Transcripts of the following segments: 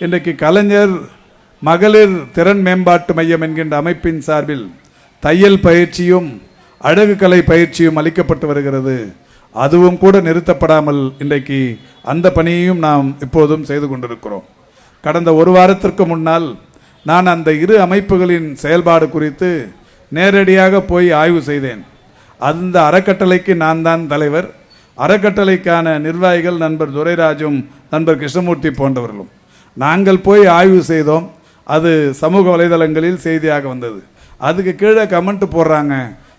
இன்றைக்கு கலைஞர் மகளிர் திறன் மேம்பாட்டு மையம் என்கின்ற அமைப்பின் சார்பில் தையல் பயிற்சியும் அழகு கலை பயிற்சியும் அளிக்கப்பட்டு வருகிறது. அதுவும் கூட நிறுத்தப்படாமல் இன்றைக்கு அந்த பணியையும் நாம் இப்போதும் செய்து கொண்டிருக்கிறோம். கடந்த ஒரு வாரத்திற்கு முன்னால் நான் அந்த இரு அமைப்புகளின் செயல்பாடு குறித்து நேரடியாக போய் ஆய்வு செய்தேன். அந்த அறக்கட்டளைக்கு நான் தான் தலைவர். அறக்கட்டளைக்கான நிர்வாகிகள் நண்பர் துரைராஜும் நண்பர் கிருஷ்ணமூர்த்தி போன்றவர்களும். நாங்கள் போய் ஆய்வு செய்தோம். அது சமூக வலைதளங்களில் செய்தியாக வந்தது. அதுக்கு கீழே கமெண்ட் போடுறாங்க,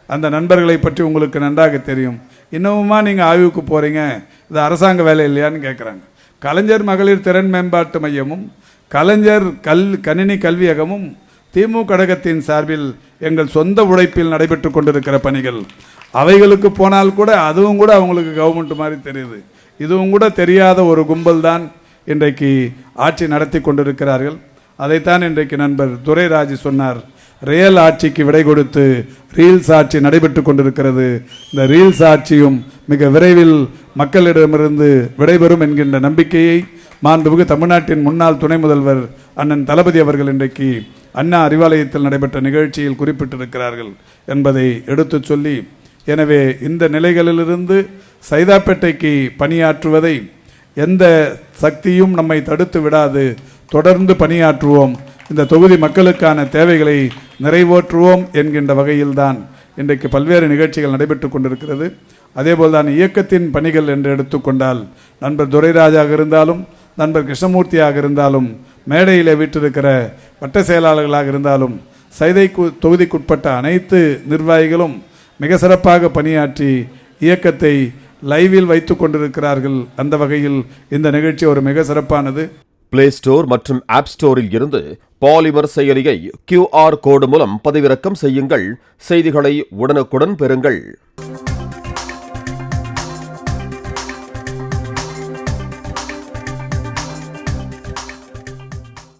அந்த நண்பர்களை பற்றி உங்களுக்கு நன்றாக தெரியும், இன்னமுமா நீங்கள் ஆய்வுக்கு போகிறீங்க, இது அரசாங்க வேலை இல்லையான்னு கேட்குறாங்க. கலைஞர் மகளிர் திறன் மேம்பாட்டு மையமும் கலைஞர் கணினி கல்வியகமும் திமுக கழகத்தின் சார்பில் எங்கள் சொந்த உழைப்பில் நடைபெற்று கொண்டிருக்கிற பணிகள். அவைகளுக்கு போனால் கூட அதுவும் கூட அவங்களுக்கு கவர்மெண்ட் மாதிரி தெரியுது. இதுவும் கூட தெரியாத ஒரு கும்பல் தான் இன்றைக்கு ஆட்சி நடத்தி கொண்டிருக்கிறார்கள். அதைத்தான் இன்றைக்கு நண்பர் துரைராஜ் சொன்னார். ரியல் ஆட்சிக்கு விடை கொடுத்து ரீல்ஸ் ஆட்சி நடைபெற்று கொண்டிருக்கிறது. இந்த ரீல்ஸ் ஆட்சியும் மிக விரைவில் மக்களிடமிருந்து விடைபெறும் என்கின்ற நம்பிக்கையை மாண்புமிகு தமிழ்நாட்டின் முன்னாள் துணை முதல்வர் அண்ணன் தளபதி அவர்கள் இன்றைக்கு அண்ணா அறிவாலயத்தில் நடைபெற்ற நிகழ்ச்சியில் குறிப்பிட்டிருக்கிறார்கள் என்பதை எடுத்து சொல்லி, எனவே இந்த நிலைகளிலிருந்து சைதாப்பேட்டைக்கு பணியாற்றுவதை எந்த சக்தியும் நம்மை தடுத்து விடாது. தொடர்ந்து பணியாற்றுவோம், இந்த தொகுதி மக்களுக்கான தேவைகளை நிறைவேற்றுவோம் என்கின்ற வகையில்தான் இன்றைக்கு பல்வேறு நிகழ்ச்சிகள் நடைபெற்று கொண்டிருக்கிறது. அதேபோல் தான் இயக்கத்தின் பணிகள் என்று எடுத்துக்கொண்டால் நண்பர் துரைராஜாக இருந்தாலும் நண்பர் கிருஷ்ணமூர்த்தியாக இருந்தாலும் மேடையில் வீற்றிருக்கிற வட்ட செயலாளர்களாக இருந்தாலும் சைதை தொகுதிக்குட்பட்ட அனைத்து நிர்வாகிகளும் மிக சிறப்பாக பணியாற்றி இயக்கத்தை லைவில் வைத்து கொண்டிருக்கிறார்கள். அந்த வகையில் இந்த நிகழ்ச்சி ஒரு மிக சிறப்பானது. பிளே ஸ்டோர் மற்றும் ஆப் ஸ்டோரில் இருந்து பாலிமர் செயலியை QR கோடு மூலம் பதிவிறக்கம் செய்யுங்கள். செய்திகளை உடனுக்குடன் பெறுங்கள்.